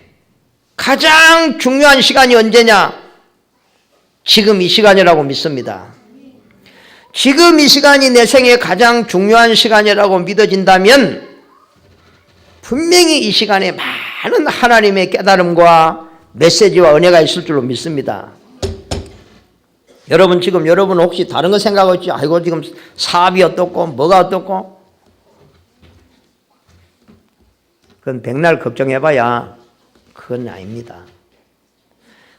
Speaker 1: 가장 중요한 시간이 언제냐, 지금 이 시간이라고 믿습니다. 지금 이 시간이 내 생에 가장 중요한 시간이라고 믿어진다면 분명히 이 시간에 많은 하나님의 깨달음과 메시지와 은혜가 있을 줄로 믿습니다. 여러분, 지금 여러분 혹시 다른 거 생각하지? 아이고, 지금 사업이 어떻고 뭐가 어떻고? 그건 백날 걱정해봐야 그건 아닙니다.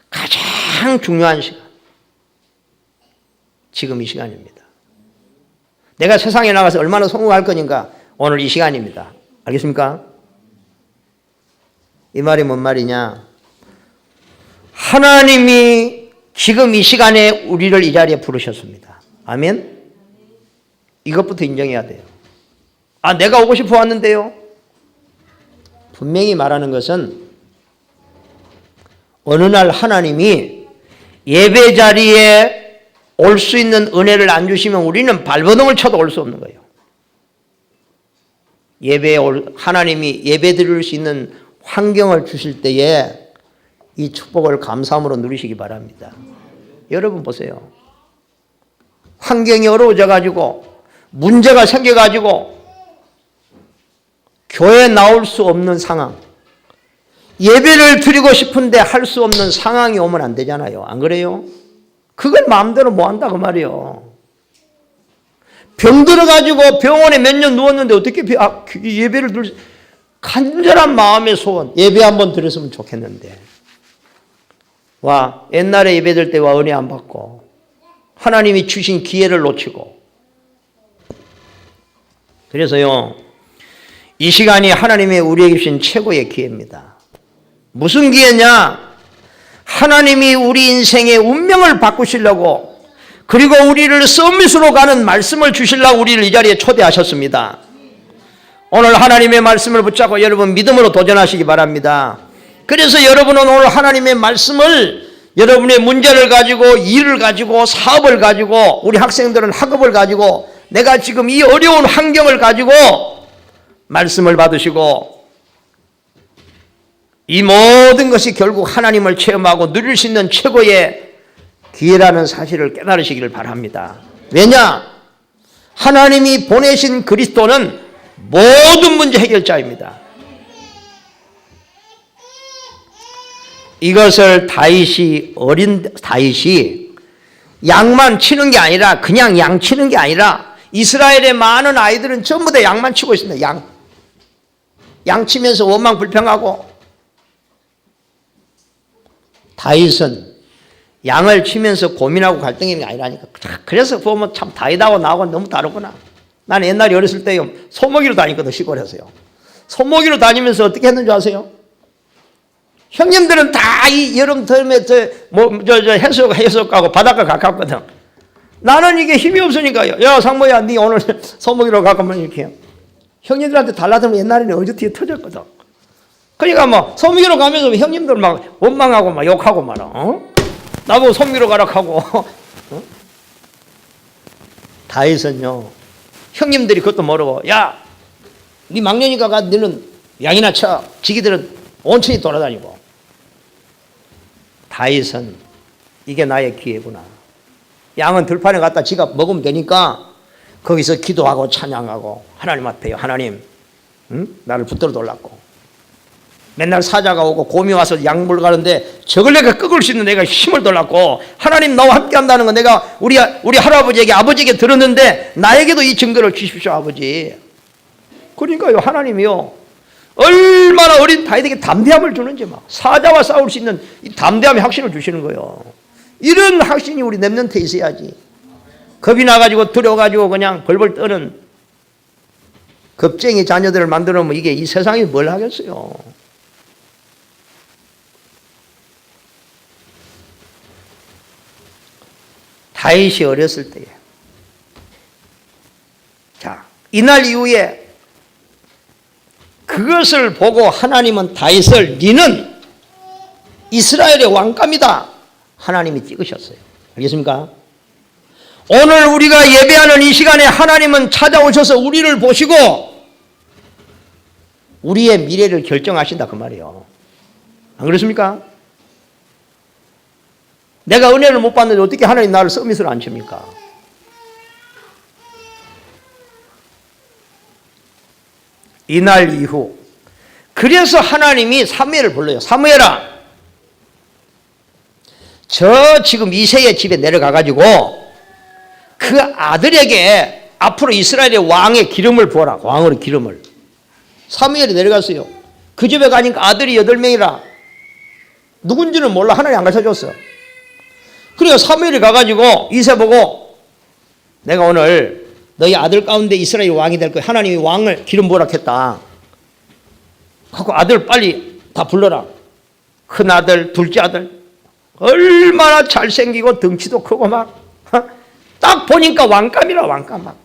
Speaker 1: 가장 중요한 시간, 지금 이 시간입니다. 내가 세상에 나가서 얼마나 성공할 거니까 오늘 이 시간입니다. 알겠습니까? 이 말이 뭔 말이냐, 하나님이 지금 이 시간에 우리를 이 자리에 부르셨습니다. 아멘? 이것부터 인정해야 돼요. 아, 내가 오고 싶어 왔는데요. 분명히 말하는 것은 어느 날 하나님이 예배 자리에 올 수 있는 은혜를 안 주시면 우리는 발버둥을 쳐도 올 수 없는 거예요. 하나님이 예배 드릴 수 있는 환경을 주실 때에 이 축복을 감사함으로 누리시기 바랍니다. 여러분 보세요. 환경이 어려워져 가지고 문제가 생겨 가지고 교회에 나올 수 없는 상황, 예배를 드리고 싶은데 할 수 없는 상황이 오면 안 되잖아요. 안 그래요? 그걸 마음대로 뭐 한다 그 말이에요. 병 들어가지고 병원에 몇 년 누웠는데 어떻게 예배를 드릴 수, 간절한 마음의 소원, 예배 한번 드렸으면 좋겠는데, 와, 옛날에 예배 드릴 때와 은혜 안 받고 하나님이 주신 기회를 놓치고. 그래서요, 이 시간이 하나님의 우리에게 주신 최고의 기회입니다. 무슨 기회냐? 하나님이 우리 인생의 운명을 바꾸시려고, 그리고 우리를 서밋으로 가는 말씀을 주시려고 우리를 이 자리에 초대하셨습니다. 오늘 하나님의 말씀을 붙잡고 여러분 믿음으로 도전하시기 바랍니다. 그래서 여러분은 오늘 하나님의 말씀을, 여러분의 문제를 가지고, 일을 가지고, 사업을 가지고, 우리 학생들은 학업을 가지고, 내가 지금 이 어려운 환경을 가지고 말씀을 받으시고, 이 모든 것이 결국 하나님을 체험하고 누릴 수 있는 최고의 기회라는 사실을 깨달으시기를 바랍니다. 왜냐? 하나님이 보내신 그리스도는 모든 문제 해결자입니다. 이것을 어린 다윗이 양만 치는 게 아니라, 그냥 양 치는 게 아니라, 이스라엘의 많은 아이들은 전부 다 양만 치고 있습니다. 양 치면서 원망 불평하고, 다윗은 양을 치면서 고민하고 갈등하는 게 아니라니까. 그래서 보면 참 다윗하고 나하고 너무 다르구나. 나는 옛날에 어렸을 때 소먹이로 다니거든, 시골에서요. 소먹이로 다니면서 어떻게 했는지 아세요? 형님들은 다 이 여름 텀에 해수욕하고 바닷가 가깝거든. 나는 이게 힘이 없으니까요. 야, 상모야, 니 오늘 소먹이로 가까면 이렇게 해요. 형님들한테 달라들면 옛날에는 어저께 터졌거든. 그러니까 뭐 소먹이로 가면서 형님들 막 원망하고 막 욕하고 말아. 나보고 소먹이로 가라 하고. 다윗은요, 형님들이 그것도 모르고, 야, 네 막내니까 가 너는 양이나 쳐. 지기들은 온천히 돌아다니고. 다윗은 이게 나의 기회구나. 양은 들판에 갖다 지가 먹으면 되니까 거기서 기도하고 찬양하고 하나님 앞에요. 하나님, 나를 붙들어 달라고. 맨날 사자가 오고 곰이 와서 양 물러 가는데 저걸 내가 끄을 수 있는 내가 힘을 달라고. 하나님 나와 함께 한다는 건 내가 우리 할아버지에게 아버지에게 들었는데 나에게도 이 증거를 주십시오 아버지. 그러니까요 하나님이요 얼마나 어린 다윗에게 담대함을 주는지 막 사자와 싸울 수 있는 이 담대함의 확신을 주시는 거예요. 이런 확신이 우리 렘넌트에 있어야지. 겁이 나가지고 두려워가지고 그냥 벌벌 떠는 겁쟁이 자녀들을 만들어 놓으면 이게 이 세상이 뭘 하겠어요. 다윗이 어렸을 때에 자 이날 이후에 그것을 보고 하나님은 다윗을 너는 이스라엘의 왕감이다 하나님이 찍으셨어요. 알겠습니까? 오늘 우리가 예배하는 이 시간에 하나님은 찾아오셔서 우리를 보시고 우리의 미래를 결정하신다 그 말이에요. 안 그렇습니까? 내가 은혜를 못 받는데 어떻게 하나님 나를 서밋으로 앉힙니까? 이날 이후 그래서 하나님이 사무엘을 불러요. 사무엘아 저 지금 이새의 집에 내려가가지고 그 아들에게 앞으로 이스라엘의 왕의 기름을 부어라. 왕으로 기름을. 사무엘이 내려갔어요. 그 집에 가니까 아들이 8명이라 누군지는 몰라. 하나님 안 가르쳐줬어. 그러니까 사무엘이 가가지고 이새 보고 내가 오늘 너희 아들 가운데 이스라엘 왕이 될 거야. 하나님이 왕을 기름 부으라 했다. 하고 아들 빨리 다 불러라. 큰 아들, 둘째 아들 얼마나 잘생기고 덩치도 크고 막 딱 보니까 왕감이라 왕감 막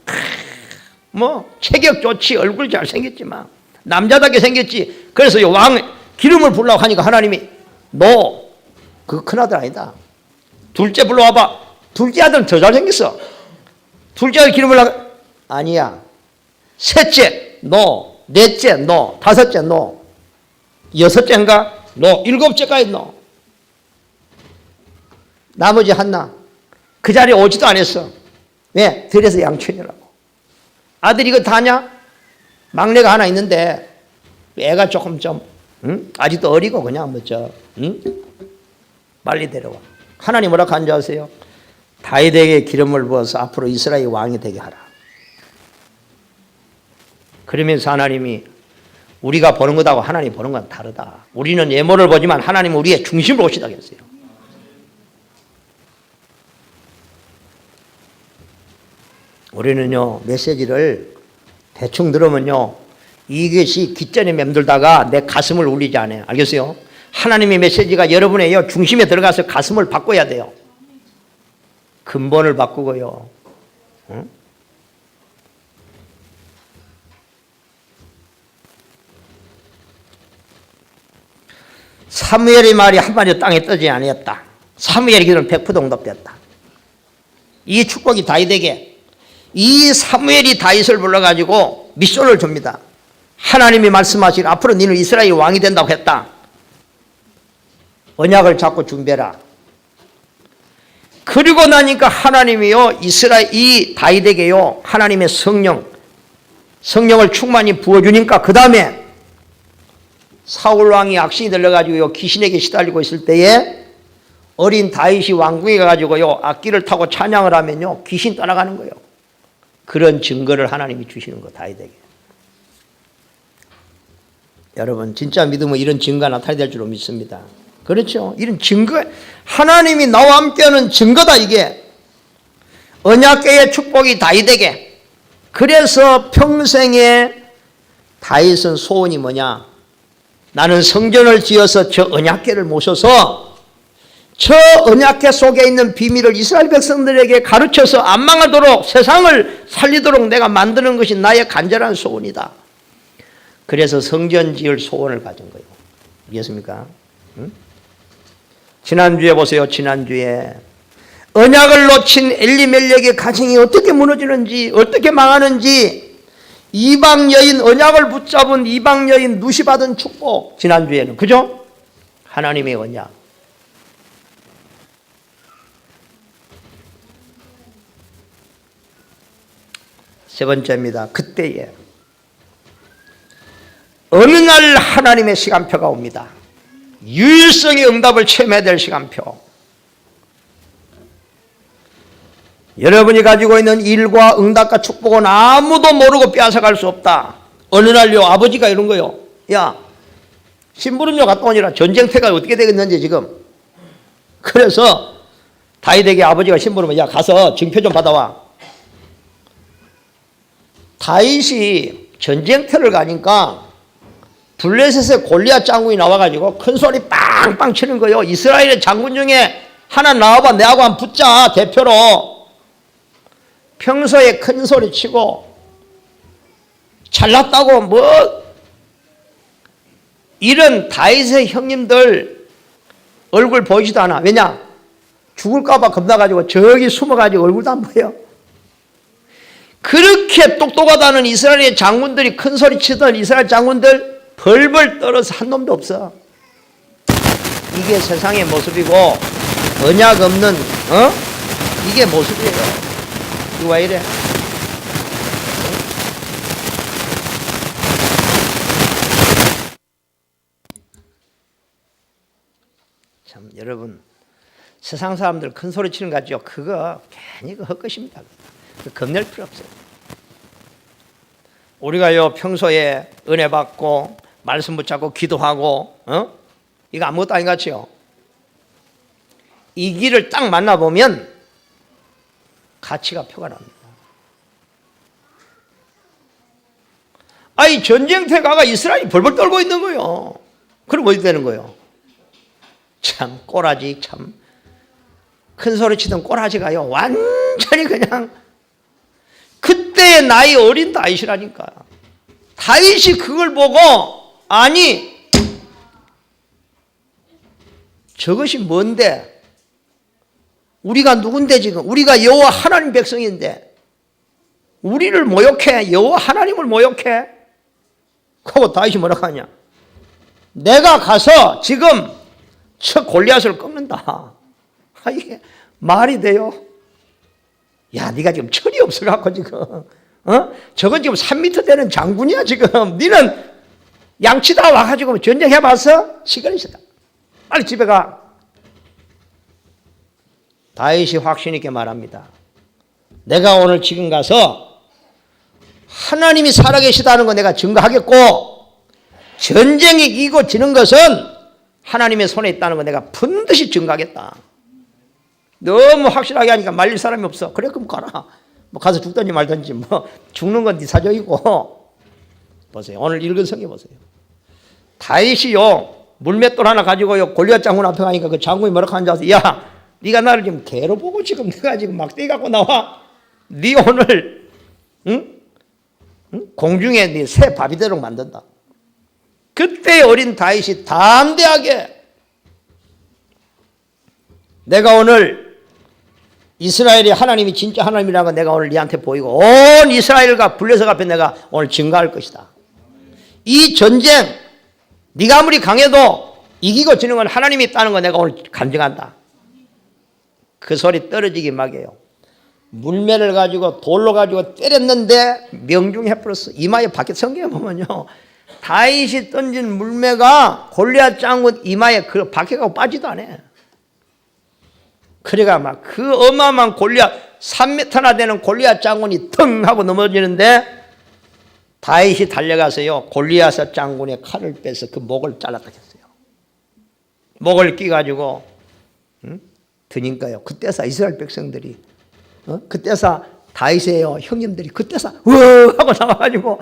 Speaker 1: 뭐 체격 좋지 얼굴 잘생겼지만 남자답게 생겼지. 그래서 이 왕 기름을 부으라고 하니까 하나님이 너 그 큰아들 아니다. 둘째 불러와봐. 둘째 아들은 더 잘생겼어. 둘째 아들 기름 부으라고 아니야. 셋째 너, 넷째 너, 다섯째 너, 여섯째인가 너, 일곱째까지 너. 나머지 한나 그 자리에 오지도 않았어. 왜? 들에서 양천이라고. 아들이 이거 다냐? 막내가 하나 있는데 애가 조금 좀 아직도 어리고 그냥 빨리 데려와. 하나님 뭐라고 한 줄 아세요? 다윗에게 기름을 부어서 앞으로 이스라엘 왕이 되게 하라. 그러면서 하나님이 우리가 보는 것하고 하나님 보는 건 다르다. 우리는 예모를 보지만 하나님은 우리의 중심을 보시다 했어요. 우리는요 메시지를 대충 들으면요 이것이 귓전에 맴돌다가 내 가슴을 울리지 않아요. 알겠어요? 하나님의 메시지가 여러분의 중심에 들어가서 가슴을 바꿔야 돼요. 근본을 바꾸고요. 응? 사무엘의 말이 한마디도 땅에 떠지 아니었다. 사무엘의 기도는 100% 응답되었다. 이 축복이 다윗에게 이 사무엘이 다윗을 불러가지고 미션을 줍니다. 하나님이 말씀하시기를 앞으로 너는 이스라엘 왕이 된다고 했다. 언약을 잡고 준비해라. 그리고 나니까 하나님이요 이 다윗에게요 하나님의 성령을 충만히 부어주니까 그 다음에 사울 왕이 악신이 들려가지고 귀신에게 시달리고 있을 때에 어린 다윗이 왕궁에 가가지고요 악기를 타고 찬양을 하면요 귀신 떠나가는 거예요. 그런 증거를 하나님이 주시는 거 다윗에게. 여러분 진짜 믿으면 이런 증거가 나타날 줄로 믿습니다. 그렇죠? 이런 증거 하나님이 나와 함께하는 증거다 이게. 언약궤의 축복이 다윗에게. 그래서 평생에 다윗은 소원이 뭐냐? 나는 성전을 지어서 저 언약궤를 모셔서 저 언약궤 속에 있는 비밀을 이스라엘 백성들에게 가르쳐서 안 망하도록 세상을 살리도록 내가 만드는 것이 나의 간절한 소원이다. 그래서 성전 지을 소원을 가진 거예요. 알겠습니까? 응? 지난주에 보세요. 지난주에 언약을 놓친 엘리멜렉의 가정이 어떻게 무너지는지 어떻게 망하는지 이방 여인, 언약을 붙잡은 이방 여인 누시 받은 축복, 지난주에는 그죠? 하나님의 언약. 세 번째입니다. 그때에 어느 날 하나님의 시간표가 옵니다. 유일성의 응답을 체험해야 될 시간표. 여러분이 가지고 있는 일과 응답과 축복은 아무도 모르고 빼앗아갈 수 없다. 어느 날요 아버지가 이런 거요. 야, 심부름료 갔다 오니라. 전쟁터가 어떻게 되겠는지 지금. 그래서 다윗에게 아버지가 심부름을, 야 가서 징표 좀 받아와. 다윗이 전쟁터를 가니까 블레셋의 골리앗 장군이 나와가지고 큰 소리 빵빵 치는 거예요. 이스라엘의 장군 중에 하나 나와봐, 내하고 한번 붙자, 대표로. 평소에 큰 소리 치고 잘났다고 뭐 이런 다윗의 형님들 얼굴 보이지도 않아. 왜냐? 죽을까봐 겁나가지고 저기 숨어가지고 얼굴도 안 보여. 그렇게 똑똑하다는 이스라엘의 장군들이 큰 소리 치던 이스라엘 장군들 벌벌 떨어서 한 놈도 없어. 이게 세상의 모습이고 언약 없는 이게 모습이에요. 이거 왜 이래? 참 여러분, 세상 사람들 큰 소리 치는 거 같죠? 그거 괜히 그 헛것입니다. 겁낼 필요 없어요. 우리가요 평소에 은혜 받고 말씀 붙잡고 기도하고 이거 아무것도 아닌 것 같죠? 이 길을 딱 만나보면 가치가 표가 납니다. 아니 전쟁터에 가가 이스라엘이 벌벌 떨고 있는 거예요. 그럼 어디 되는 거예요? 참 꼬라지, 참 큰 소리 치던 꼬라지가요 완전히 그냥 그때 나이 어린 다윗이라니까. 다윗이 그걸 보고 아니 저것이 뭔데? 우리가 누군데 지금? 우리가 여호와 하나님 백성인데 우리를 모욕해? 여호와 하나님을 모욕해? 그거 다윗이 뭐라고 하냐? 내가 가서 지금 저 골리앗을 꺾는다. 아, 이게 말이 돼요? 야, 네가 지금 철이 없어갖고 지금 저건 지금 3m 되는 장군이야 지금. 니는 양치다 와가지고 전쟁해봤어? 시간이 있었다. 빨리 집에 가. 다윗이 확신 있게 말합니다. 내가 오늘 지금 가서 하나님이 살아계시다는 거 내가 증거하겠고 전쟁이 이기고 지는 것은 하나님의 손에 있다는 거 내가 반드시 증거하겠다. 너무 확실하게 하니까 말릴 사람이 없어. 그래 그럼 가라. 뭐 가서 죽든지 말든지 뭐 죽는 건 네 사정이고. 보세요. 오늘 읽은 성경 보세요. 다윗이요 물맷돌 하나 가지고요 골리앗 장군 앞에 가니까 그 장군이 뭐라고 하는지 아세요? 야, 네가 나를 지금 개로 보고 지금 내가 지금 막대기 갖고 나와. 네 오늘 공중에 네 새 밥이 되도록 만든다. 그때 어린 다윗이 담대하게 내가 오늘 이스라엘이 하나님이 진짜 하나님이라는 거 내가 오늘 네한테 보이고 온 이스라엘과 블레셋 앞에 내가 오늘 증거할 것이다. 이 전쟁 네가 아무리 강해도 이기고 지는 건 하나님이 있다는 거 내가 오늘 감정한다. 그 소리 떨어지기 막이에요. 물매를 가지고 돌로 가지고 때렸는데 명중해버렸어. 이마에 박혀. 성경에 보면요 다윗이 던진 물매가 골리앗 장군 이마에 그 박혀가고 빠지도 않아. 그래가 막 그 어마어마한 골리앗 3m나 되는 골리앗 장군이 腾하고 넘어지는데 다윗이 달려가서요 골리앗 장군의 칼을 빼서 그 목을 잘랐다 했어요. 목을 끼가지고 드니까요 그때서 이스라엘 백성들이 그때서 다윗의 형님들이 그때서 으 하고 나와가지고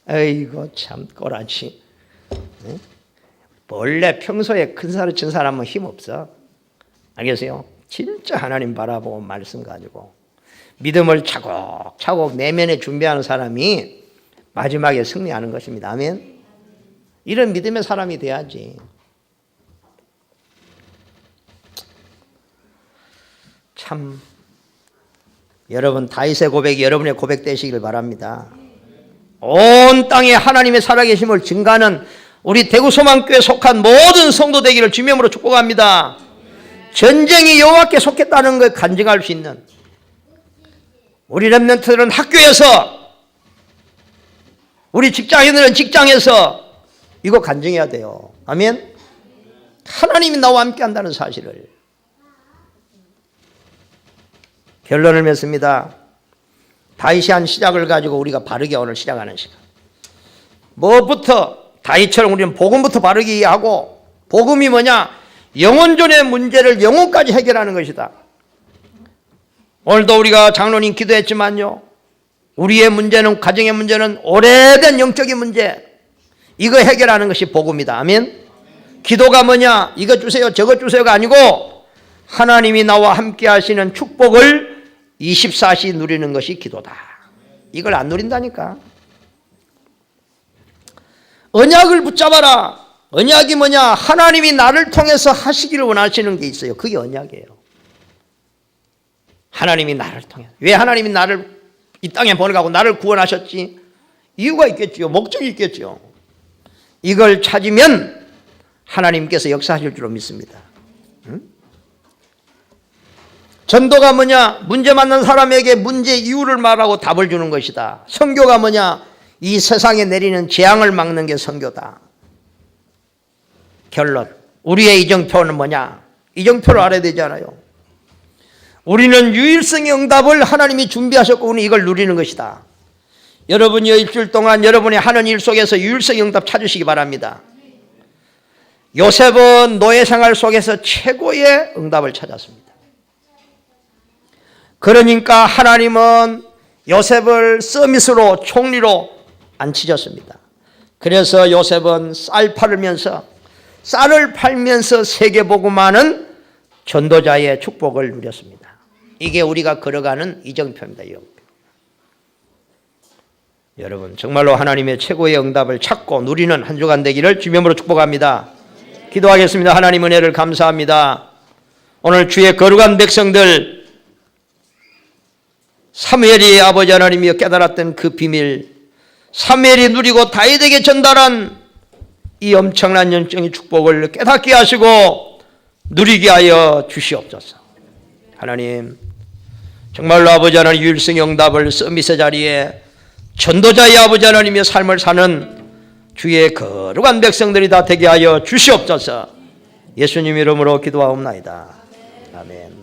Speaker 1: 에이고 참 꼬라지. 원래 평소에 큰 사람 친 사람은 힘없어. 알겠어요? 진짜 하나님 바라보고 말씀 가지고 믿음을 차곡차곡 내면에 준비하는 사람이 마지막에 승리하는 것입니다. 아멘. 이런 믿음의 사람이 돼야지. 참 여러분 다윗의 고백이 여러분의 고백 되시길 바랍니다. 온 땅에 하나님의 살아계심을 증가하는 우리 대구소망교회에 속한 모든 성도 되기를 주님의 이름으로 축복합니다. 전쟁이 여호와께 속했다는 걸 간증할 수 있는 우리 렘넌트들은 학교에서, 우리 직장인들은 직장에서 이거 간증해야 돼요. 아멘. 하나님이 나와 함께 한다는 사실을. 결론을 맺습니다. 다윗이 한 시작을 가지고 우리가 바르게 오늘 시작하는 시간. 뭐부터? 다윗처럼 우리는 복음부터 바르게 이해하고, 복음이 뭐냐? 영혼존의 문제를 영혼까지 해결하는 것이다. 오늘도 우리가 장로님 기도했지만요, 우리의 문제는, 가정의 문제는 오래된 영적인 문제, 이거 해결하는 것이 복음이다. 아멘. 기도가 뭐냐? 이거 주세요 저거 주세요가 아니고 하나님이 나와 함께 하시는 축복을 24시 누리는 것이 기도다. 이걸 안 누린다니까. 언약을 붙잡아라. 언약이 뭐냐? 하나님이 나를 통해서 하시기를 원하시는 게 있어요. 그게 언약이에요. 하나님이 나를 통해서. 왜 하나님이 나를 이 땅에 보내가고 나를 구원하셨지? 이유가 있겠죠. 목적이 있겠죠. 이걸 찾으면 하나님께서 역사하실 줄로 믿습니다. 응? 전도가 뭐냐? 문제 만난 사람에게 문제 이유를 말하고 답을 주는 것이다. 선교가 뭐냐? 이 세상에 내리는 재앙을 막는 게 선교다. 결론. 우리의 이정표는 뭐냐? 이정표를 알아야 되잖아요. 우리는 유일성의 응답을 하나님이 준비하셨고 우리는 이걸 누리는 것이다. 여러분이 일주일 동안 여러분이 하는 일 속에서 유일성의 응답 찾으시기 바랍니다. 요셉은 노예 생활 속에서 최고의 응답을 찾았습니다. 그러니까 하나님은 요셉을 서밋으로, 총리로 앉히셨습니다. 그래서 요셉은 쌀을 팔면서 세계복음하는 전도자의 축복을 누렸습니다. 이게 우리가 걸어가는 이정표입니다. 이정표. 여러분 정말로 하나님의 최고의 응답을 찾고 누리는 한 주간 되기를 주님으로 축복합니다. 기도하겠습니다. 하나님 은혜를 감사합니다. 오늘 주의 거룩한 백성들, 사무엘이 아버지 하나님이 깨달았던 그 비밀, 사무엘이 누리고 다윗에게 전달한 이 엄청난 영적인 축복을 깨닫게 하시고 누리게 하여 주시옵소서. 하나님 정말로 아버지 하나님 유일성의 응답을 서밋의 자리에 전도자의 아버지 하나님의 삶을 사는 주의 거룩한 백성들이 다 되게 하여 주시옵소서. 예수님 이름으로 기도하옵나이다. 아멘.